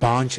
5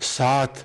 7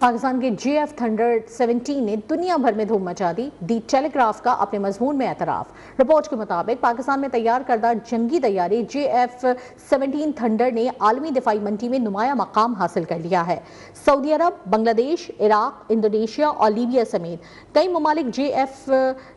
پاکستان کے JF Thunder 17 نے دنیا بھر میں دھوم مچا دی، دی ٹیلی گراف کا اپنے مضمون میں اعتراف۔ رپورٹ کے مطابق پاکستان میں تیار کردہ جنگی طیارے JF 17 Thunder نے عالمی دفاعی منڈی میں نمایاں مقام حاصل کر لیا ہے۔ سعودی عرب، بنگلہ دیش، عراق، انڈونیشیا اور لیبیا سمیت کئی ممالک JF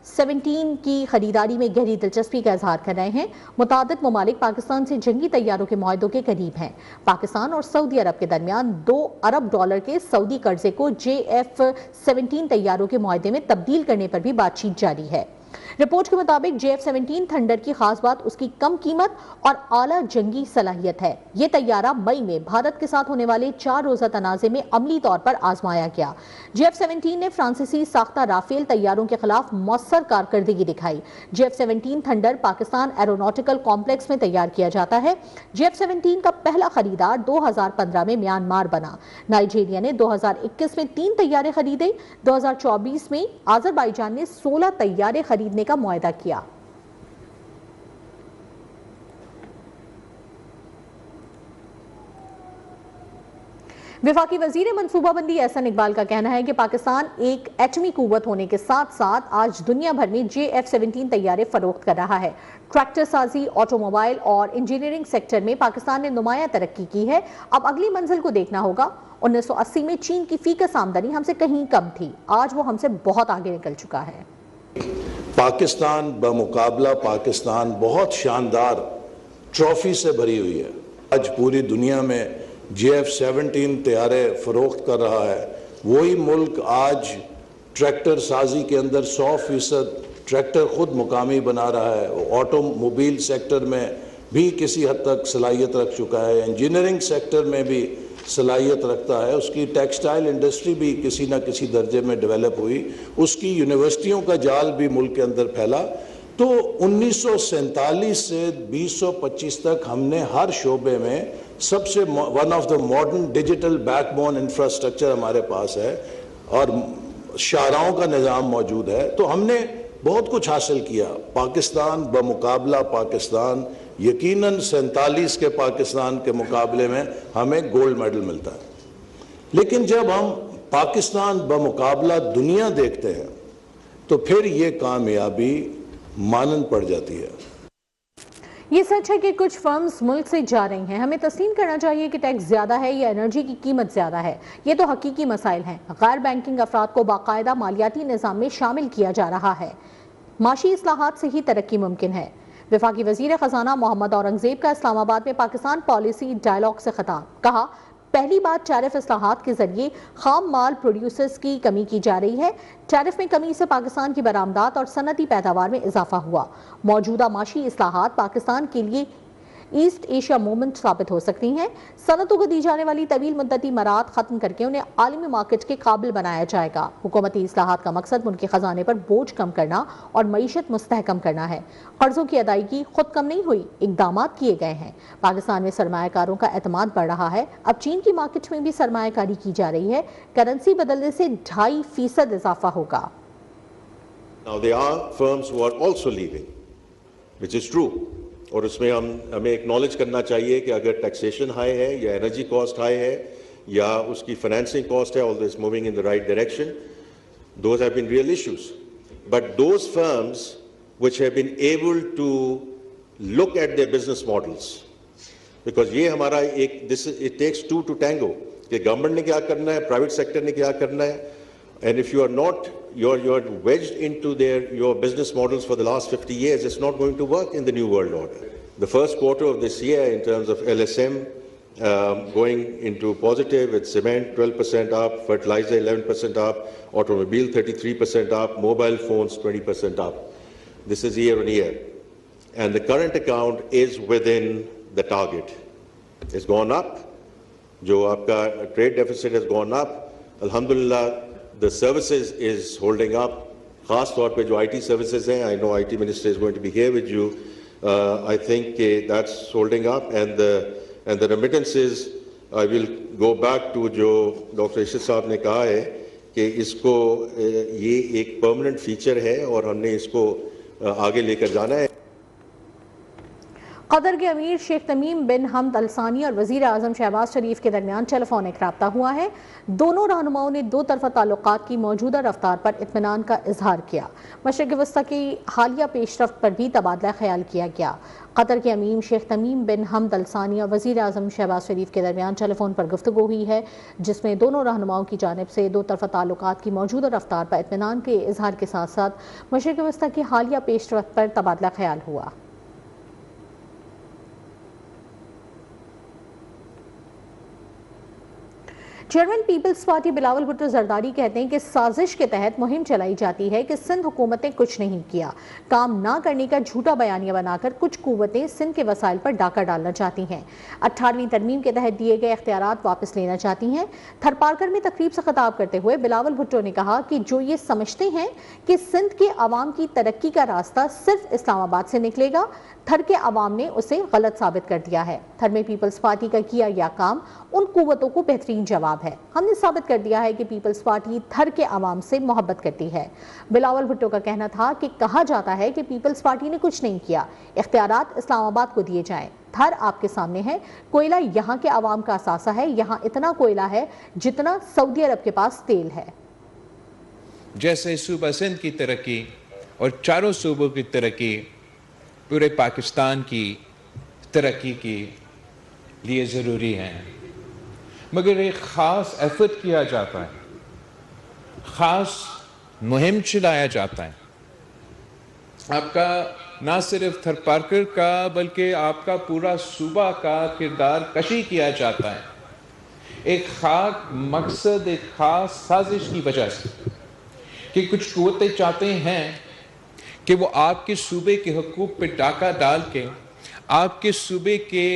17 کی خریداری میں گہری دلچسپی کا اظہار کر رہے ہیں۔ متعدد ممالک پاکستان سے جنگی طیاروں کے معاہدوں کے قریب ہیں۔ پاکستان اور سعودی عرب کے درمیان $2 ارب کے سعودی قرضے کو JF 17 طیاروں کے معاہدے میں تبدیل کرنے پر بھی بات چیت جاری ہے۔ رپورٹ کے مطابق JF 17 Thunder کی خاص بات اس کی کم قیمت اور اعلیٰ جنگی صلاحیت ہے۔ یہ طیارہ مئی میں بھارت کے ساتھ ہونے والے 4 روزہ تنازع میں عملی طور پر آزمایا گیا۔ JF 17 نے فرانسیسی ساختہ رافیل طیاروں کے خلاف مؤثر کارکردگی دکھائی۔ JF 17 Thunder Pakistan aeronautical complex میں تیار کیا جاتا ہے۔ JF 17 کا پہلا خریدار 2015 میں میانمار بنا۔ نائجیریا نے 2021 میں 3 طیارے خریدے۔ 2024 میں آذربائیجان نے 16 طیارے خریدنے کا معاہدہ کیا۔ وفاقی وزیر منصوبہ بندی احسن اقبال کا کہنا ہے کہ پاکستان ایک ایٹمی قوت ہونے کے ساتھ ساتھ آج دنیا بھر میں JF 17 طیارے فروخت کر رہا ہے۔ ٹریکٹر سازی، آٹو موبائل اور انجینئرنگ سیکٹر میں پاکستان نے نمایاں ترقی کی ہے۔ اب اگلی منزل کو دیکھنا ہوگا۔ 1980 میں چین کی فی کس آمدنی ہم سے کہیں کم تھی، آج وہ ہم سے بہت آگے نکل چکا ہے۔ پاکستان بمقابلہ پاکستان بہت شاندار ٹرافی سے بھری ہوئی ہے۔ آج پوری دنیا میں JF 17 طیارے فروخت کر رہا ہے۔ وہی ملک آج ٹریکٹر سازی کے اندر 100% ٹریکٹر خود مقامی بنا رہا ہے۔ آٹو موبائل سیکٹر میں بھی کسی حد تک صلاحیت رکھ چکا ہے، انجینئرنگ سیکٹر میں بھی صلاحیت رکھتا ہے، اس کی ٹیکسٹائل انڈسٹری بھی کسی نہ کسی درجے میں ڈیولپ ہوئی، اس کی یونیورسٹیوں کا جال بھی ملک کے اندر پھیلا۔ تو 1947 سے 2025 تک ہم نے ہر شعبے میں سب سے one of the modern digital back bone infrastructure ہمارے پاس ہے اور شاہراہوں کا نظام موجود ہے۔ تو ہم نے بہت کچھ حاصل کیا۔ پاکستان بمقابلہ پاکستان یقیناً 47 کے پاکستان کے مقابلے میں ہمیں گولڈ میڈل ملتا ہے، لیکن جب ہم پاکستان بمقابلہ دنیا دیکھتے ہیں تو پھر یہ کامیابی مانند پڑ جاتی ہے۔ یہ سچ ہے کہ کچھ فرمز ملک سے جا رہی ہیں۔ ہمیں تسلیم کرنا چاہیے کہ ٹیکس زیادہ ہے یا انرجی کی قیمت زیادہ ہے، یہ تو حقیقی مسائل ہیں۔ غیر بینکنگ افراد کو باقاعدہ مالیاتی نظام میں شامل کیا جا رہا ہے۔ معاشی اصلاحات سے ہی ترقی ممکن ہے۔ وفاقی وزیر خزانہ محمد اورنگزیب کا اسلام آباد میں پاکستان پالیسی ڈائیلاگ سے خطاب، کہا پہلی بات ٹیرف اصلاحات کے ذریعے خام مال پروڈیوسرز کی کمی کی جا رہی ہے۔ ٹیرف میں کمی سے پاکستان کی برآمدات اور صنعتی پیداوار میں اضافہ ہوا۔ موجودہ معاشی اصلاحات پاکستان کے لیے ایسٹ ایشیا مومنٹ ثابت ہو سکتی ہیں۔ صنعتوں کو دی جانے والی طویل مدتی مراحت ختم کر کے انہیں عالمی مارکیٹ کے قابل بنایا جائے گا۔ حکومتی اصلاحات کا مقصد ملک کے خزانے پر بوجھ کم کرنا اور معیشت مستحکم کرنا ہے۔ قرضوں کی ادائیگی خود کم نہیں ہوئی، اقدامات کیے گئے ہیں۔ پاکستان میں سرمایہ کاروں کا اعتماد بڑھ رہا ہے۔ اب چین کی مارکیٹ میں بھی سرمایہ کاری کی جا رہی ہے۔ کرنسی بدلنے سے 2.5% اضافہ ہوگا۔ Now there are firms who are also leaving, which is true. اور اس میں ہمیں اکنالج کرنا چاہیے کہ اگر ٹیکسیشن ہائی ہے یا انرجی کاسٹ ہائی ہے یا اس کی فائنینسنگ کاسٹ ہے, although it's moving in the right direction, those have been real issues. But those firms which have been able to look at their business models, because یہ ہمارا ایک it takes two to tango, کہ government نے کیا کرنا ہے, private sector نے کیا کرنا ہے, and if you are not, you're wedged into your business models for the last 50 years, it's not going to work in the new world order. The first quarter of this year in terms of LSM going into positive, with cement 12% up, fertilizer 11% up, automobile 33% up, mobile phones 20% up. This is year on year. And the current account is within the target. It's gone up. Jo aapka trade deficit has gone up. Alhamdulillah, the services is holding up. Khas taur pe jo IT services hain, I know IT minister is going to be here with you. I think that's holding up, and the remittances, I will go back to jo Dr. Ishaq Saab ne kaha hai کہ اس کو یہ ایک permanent feature ہے اور ہم نے اس کو آگے لے کر جانا ہے۔ قطر کے امیر شیخ تمیم بن حمد الثانی اور وزیر اعظم شہباز شریف کے درمیان ٹیلی فونک رابطہ ہوا ہے۔ دونوں رہنماؤں نے دو طرفہ تعلقات کی موجودہ رفتار پر اطمینان کا اظہار کیا۔ مشرق وسطی کی حالیہ پیش رفت پر بھی تبادلہ خیال کیا گیا۔ قطر کے امیر شیخ تمیم بن حمد الثانی اور وزیر اعظم شہباز شریف کے درمیان ٹیلی فون پر گفتگو ہوئی ہے، جس میں دونوں رہنماؤں کی جانب سے دو طرفہ تعلقات کی موجودہ رفتار پر اطمینان کے اظہار کے ساتھ ساتھ مشرق وسطی کی حالیہ پیش رفت پر تبادلہ خیال ہوا۔ چیئرمین پیپلز پارٹی بلاول بھٹو زرداری کہتے ہیں کہ سازش کے تحت مہم چلائی جاتی ہے کہ سندھ حکومت نے کچھ نہیں کیا، کام نہ کرنے کا جھوٹا بیانیہ بنا کر کچھ قوتیں سندھ کے وسائل پر ڈاکہ ڈالنا چاہتی ہیں، 18ویں ترمیم کے تحت دیے گئے اختیارات واپس لینا چاہتی ہیں۔ تھرپارکر میں تقریب سے خطاب کرتے ہوئے بلاول بھٹو نے کہا کہ جو یہ سمجھتے ہیں کہ سندھ کے عوام کی ترقی کا راستہ صرف اسلام آباد سے نکلے گا، تھر کے عوام نے اسے غلط ثابت کر دیا ہے۔ تھر میں پیپلز پارٹی کا کیا گیا کام ان قوتوں کو بہترین جواب ہے۔ ہم نے ثابت کر دیا ہے کہ پیپلز پارٹی تھر کے عوام سے محبت کرتی ہے۔ بلاول بھٹو کا کہنا تھا کہ کہا جاتا ہے کہ پیپلز پارٹی نے کچھ نہیں کیا، اختیارات اسلام آباد کو دیے جائیں۔ تھر آپ کے سامنے ہے، کوئلہ یہاں کے عوام کا اثاثہ ہے، یہاں اتنا کوئلہ ہے جتنا سعودی عرب کے پاس تیل ہے۔ جیسے صوبہ سندھ کی ترقی اور چاروں صوبوں کی ترقی پورے پاکستان کی ترقی کے لیے ضروری ہے، مگر ایک خاص ایفرٹ کیا جاتا ہے، خاص مہم چلایا جاتا ہے۔ آپ کا نہ صرف تھرپارکر کا بلکہ آپ کا پورا صوبہ کا کردار کشی کیا جاتا ہے، ایک خاص مقصد، ایک خاص سازش کی وجہ سے کہ کچھ قوتیں چاہتے ہیں کہ وہ آپ کے صوبے کے حقوق پہ ڈاکہ ڈال کے آپ کے صوبے کے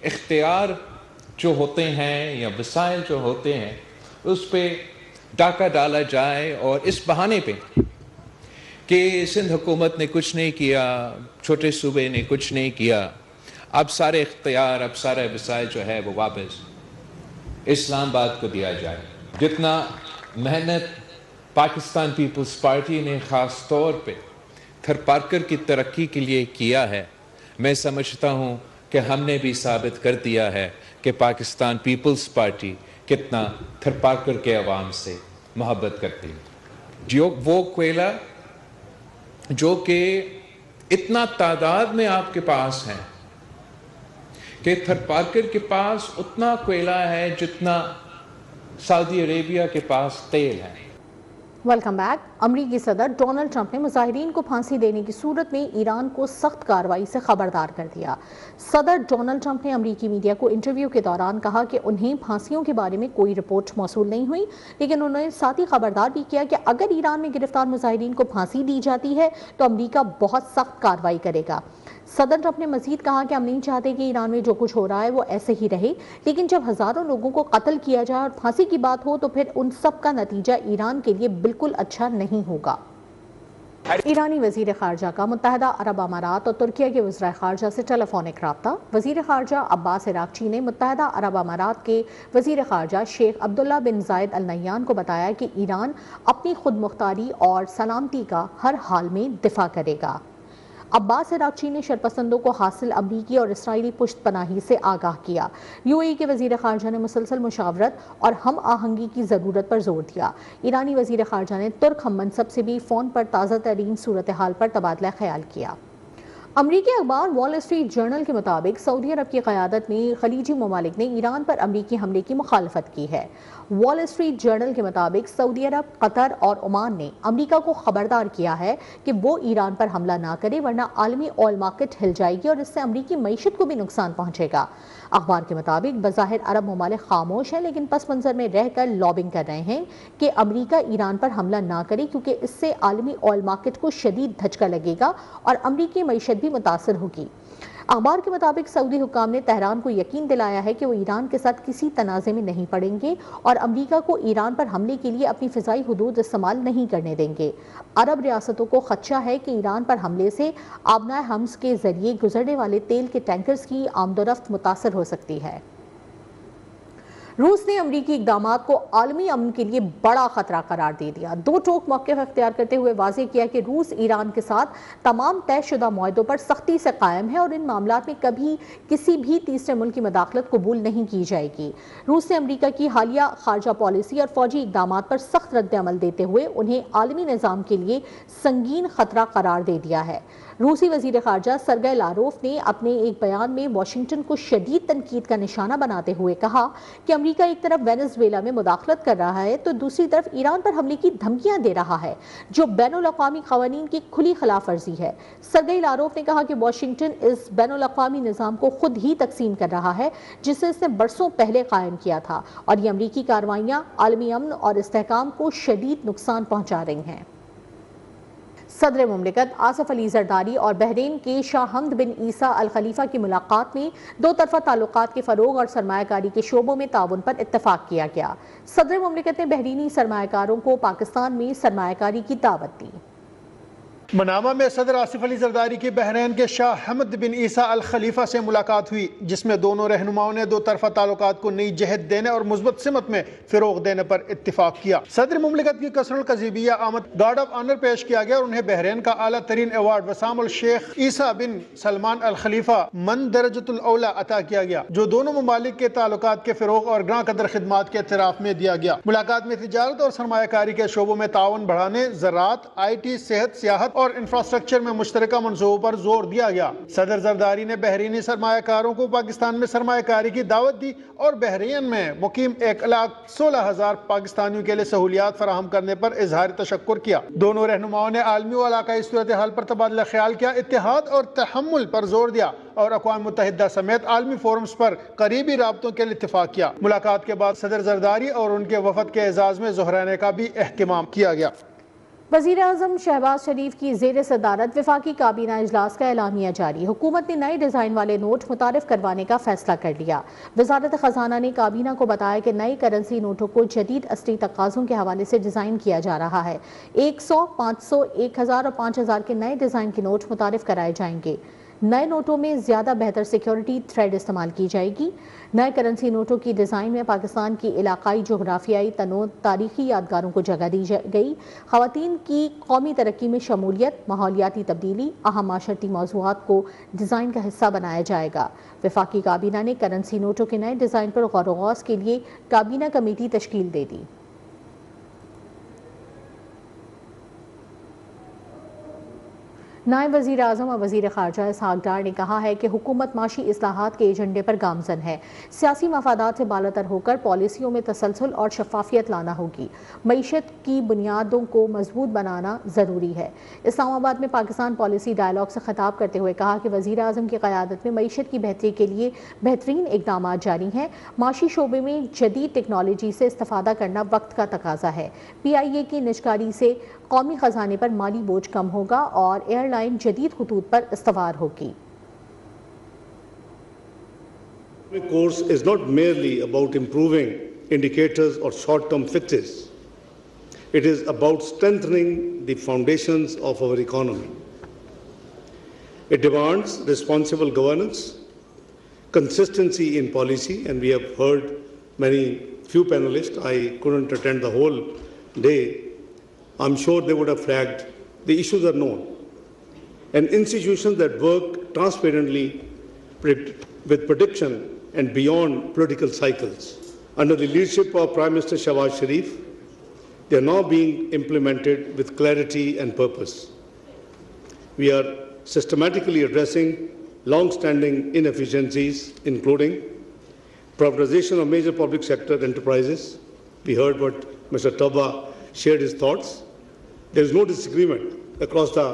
اختیار جو ہوتے ہیں یا وسائل جو ہوتے ہیں اس پہ ڈاکہ ڈالا جائے، اور اس بہانے پہ کہ سندھ حکومت نے کچھ نہیں کیا، چھوٹے صوبے نے کچھ نہیں کیا، اب سارے اختیار، اب سارے وسائل جو ہے وہ واپس اسلام آباد کو دیا جائے۔ جتنا محنت پاکستان پیپلز پارٹی نے خاص طور پہ تھرپارکر کی ترقی کے لیے کیا ہے، میں سمجھتا ہوں کہ ہم نے بھی ثابت کر دیا ہے کہ پاکستان پیپلز پارٹی کتنا تھرپارکر کے عوام سے محبت کرتی ہے۔ جو وہ کوئلہ جو کہ اتنا تعداد میں آپ کے پاس ہے کہ تھرپارکر کے پاس اتنا کوئلہ ہے جتنا سعودی عربیہ کے پاس تیل ہے۔ Welcome back. امریکی صدر ڈونلڈ ٹرمپ نے مظاہرین کو پھانسی دینے کی صورت میں ایران کو سخت کارروائی سے خبردار کر دیا۔ صدر ڈونلڈ ٹرمپ نے امریکی میڈیا کو انٹرویو کے دوران کہا کہ انہیں پھانسیوں کے بارے میں کوئی رپورٹ موصول نہیں ہوئی، لیکن انہوں نے ساتھ ہی خبردار بھی کیا کہ اگر ایران میں گرفتار مظاہرین کو پھانسی دی جاتی ہے تو امریکہ بہت سخت کارروائی کرے گا۔ صدر ٹرمپ نے مزید کہا کہ ہم نہیں چاہتے کہ ایران میں جو کچھ ہو رہا ہے وہ ایسے ہی رہے، لیکن جب ہزاروں لوگوں کو قتل کیا جائے اور پھانسی کی بات ہو تو پھر ان سب کا نتیجہ ایران کے لیے بالکل اچھا نہیں ہوگا۔ ایرانی وزیر خارجہ کا متحدہ عرب امارات اور ترکیہ کے وزراء خارجہ سے ٹیلی فونک رابطہ۔ وزیر خارجہ عباس عراقچی نے متحدہ عرب امارات کے وزیر خارجہ شیخ عبداللہ بن زائد ال نہیان کو بتایا کہ ایران اپنی خود مختاری اور سلامتی کا ہر حال میں دفاع کرے گا۔ عباس عراقچی نے شرپسندوں کو حاصل امریکی اور اسرائیلی پشت پناہی سے آگاہ کیا۔ یو اے ای کے وزیر خارجہ نے مسلسل مشاورت اور ہم آہنگی کی ضرورت پر زور دیا۔ ایرانی وزیر خارجہ نے ترک ہم منصب سے بھی فون پر تازہ ترین صورتحال پر تبادلہ خیال کیا۔ امریکی اخبار وال اسٹریٹ جرنل کے مطابق سعودی عرب کی قیادت میں خلیجی ممالک نے ایران پر امریکی حملے کی مخالفت کی ہے۔ وال اسٹریٹ جرنل کے مطابق سعودی عرب، قطر اور عمان نے امریکہ کو خبردار کیا ہے کہ وہ ایران پر حملہ نہ کرے ورنہ عالمی آئل مارکیٹ ہل جائے گی اور اس سے امریکی معیشت کو بھی نقصان پہنچے گا۔ اخبار کے مطابق بظاہر عرب ممالک خاموش ہیں، لیکن پس منظر میں رہ کر لابنگ کر رہے ہیں کہ امریکہ ایران پر حملہ نہ کرے، کیونکہ اس سے عالمی آئل مارکیٹ کو شدید دھچکا لگے گا اور امریکی معیشت بھی متاثر ہوگی۔ اخبار کے مطابق سعودی حکام نے تہران کو یقین دلایا ہے کہ وہ ایران کے ساتھ کسی تنازع میں نہیں پڑیں گے اور امریکہ کو ایران پر حملے کے لیے اپنی فضائی حدود استعمال نہیں کرنے دیں گے۔ عرب ریاستوں کو خدشہ ہے کہ ایران پر حملے سے آبنائے حمص کے ذریعے گزرنے والے تیل کے ٹینکرز کی آمد و رفت متاثر ہو سکتی ہے۔ روس نے امریکی اقدامات کو عالمی امن کے لیے بڑا خطرہ قرار دے دیا۔ دو ٹوک موقف اختیار کرتے ہوئے واضح کیا کہ روس ایران کے ساتھ تمام طے شدہ معاہدوں پر سختی سے قائم ہے اور ان معاملات میں کبھی کسی بھی تیسرے ملک کی مداخلت قبول نہیں کی جائے گی۔ روس نے امریکہ کی حالیہ خارجہ پالیسی اور فوجی اقدامات پر سخت رد عمل دیتے ہوئے انہیں عالمی نظام کے لیے سنگین خطرہ قرار دے دیا ہے۔ روسی وزیر خارجہ سرگئی لاروف نے اپنے ایک بیان میں واشنگٹن کو شدید تنقید کا نشانہ بناتے ہوئے کہا کہ امریکہ ایک طرف وینزویلا میں مداخلت کر رہا ہے تو دوسری طرف ایران پر حملے کی دھمکیاں دے رہا ہے، جو بین الاقوامی قوانین کی کھلی خلاف ورزی ہے۔ سرگئی لاروف نے کہا کہ واشنگٹن اس بین الاقوامی نظام کو خود ہی تقسیم کر رہا ہے جسے اس نے برسوں پہلے قائم کیا تھا، اور یہ امریکی کارروائیاں عالمی امن اور استحکام کو شدید نقصان پہنچا رہی ہیں۔ صدر مملکت آصف علی زرداری اور بحرین کے شاہ حمد بن عیسیٰ الخلیفہ کی ملاقات میں دو طرفہ تعلقات کے فروغ اور سرمایہ کاری کے شعبوں میں تعاون پر اتفاق کیا گیا۔ صدر مملکت نے بحرینی سرمایہ کاروں کو پاکستان میں سرمایہ کاری کی دعوت دی۔ منامہ میں صدر آصف علی زرداری کی بحرین کے شاہ حمد بن عیسیٰ الخلیفہ سے ملاقات ہوئی، جس میں دونوں رہنماؤں نے دو طرفہ تعلقات کو نئی جہت دینے اور مثبت سمت میں فروغ دینے پر اتفاق کیا۔ صدر مملکت کی کثر القضیبیہ آمد گارڈ آف آنر پیش کیا گیا اور انہیں بحرین کا اعلیٰ ترین ایوارڈ وسام الشیخ عیسیٰ بن سلمان الخلیفہ من درجۃ الاولیٰ عطا کیا گیا، جو دونوں ممالک کے تعلقات کے فروغ اور گراں قدر خدمات کے اعتراف میں دیا گیا۔ ملاقات میں تجارت اور سرمایہ کاری کے شعبوں میں تعاون بڑھانے، زراعت، آئی ٹی، صحت، سیاحت اور انفراسٹرکچر میں مشترکہ منصوبوں پر زور دیا گیا۔ صدر زرداری نے بحرینی سرمایہ کاروں کو پاکستان میں سرمایہ کاری کی دعوت دی اور بحرین میں مقیم 1,16,000 پاکستانیوں کے لیے سہولیات فراہم کرنے پر اظہار تشکر کیا۔ دونوں رہنماؤں نے عالمی و علاقائی صورتحال پر تبادلہ خیال کیا، اتحاد اور تحمل پر زور دیا اور اقوام متحدہ سمیت عالمی فورمز پر قریبی رابطوں کے لیے اتفاق کیا۔ ملاقات کے بعد صدر زرداری اور ان کے وفد کے اعزاز میں ظہرانے کا بھی اہتمام کیا گیا۔ وزیر اعظم شہباز شریف کی زیر صدارت وفاقی کابینہ اجلاس کا اعلامیہ جاری۔ حکومت نے نئے ڈیزائن والے نوٹ متعارف کروانے کا فیصلہ کر لیا۔ وزارت خزانہ نے کابینہ کو بتایا کہ نئے کرنسی نوٹوں کو جدید عصری تقاضوں کے حوالے سے ڈیزائن کیا جا رہا ہے۔ 100، 500، 1000 اور 5000 کے نئے ڈیزائن کے نوٹ متعارف کرائے جائیں گے۔ نئے نوٹوں میں زیادہ بہتر سیکیورٹی تھریڈ استعمال کی جائے گی۔ نئے کرنسی نوٹوں کی ڈیزائن میں پاکستان کی علاقائی جغرافیائی تنوع، تاریخی یادگاروں کو جگہ دی گئی۔ خواتین کی قومی ترقی میں شمولیت، ماحولیاتی تبدیلی، اہم معاشرتی موضوعات کو ڈیزائن کا حصہ بنایا جائے گا۔ وفاقی کابینہ نے کرنسی نوٹوں کے نئے ڈیزائن پر غور و خوض کے لیے کابینہ کمیٹی تشکیل دے دی۔ نائب وزیر اعظم اور وزیر خارجہ اسحاق ڈار نے کہا ہے کہ حکومت معاشی اصلاحات کے ایجنڈے پر گامزن ہے۔ سیاسی مفادات سے بالاتر ہو کر پالیسیوں میں تسلسل اور شفافیت لانا ہوگی۔ معیشت کی بنیادوں کو مضبوط بنانا ضروری ہے۔ اسلام آباد میں پاکستان پالیسی ڈائیلاگ سے خطاب کرتے ہوئے کہا کہ وزیر اعظم کی قیادت میں معیشت کی بہتری کے لیے بہترین اقدامات جاری ہیں۔ معاشی شعبے میں جدید ٹیکنالوجی سے استفادہ کرنا وقت کا تقاضا ہے۔ PIA کی نجکاری سے قومی خزانے پر مالی بوجھ کم ہوگا اور ایئر لائن جدید خطوط پر استوار ہوگی۔ The course is not merely about improving indicators or short-term fixes. It is about strengthening the foundations of our economy. It demands responsible governance, consistency in policy, and we have heard few panelists. I couldn't attend the whole day. I'm sure they would have flagged the issues are known. And institutions that work transparently with prediction and beyond political cycles. Under the leadership of Prime Minister Shehbaz Sharif, they are now being implemented with clarity and purpose. We are systematically addressing long-standing inefficiencies, including privatization of major public sector enterprises. We heard what Mr. Tauba shared his thoughts. There is no disagreement across the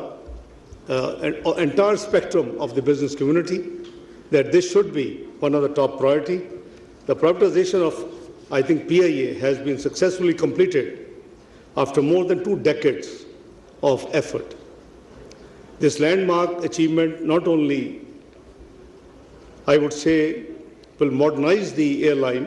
entire spectrum of the business community that this should be one of the top priority. The privatization of, I think, PIA has been successfully completed after more than 2 decades of effort. This landmark achievement not only, I would say, will modernize the airline,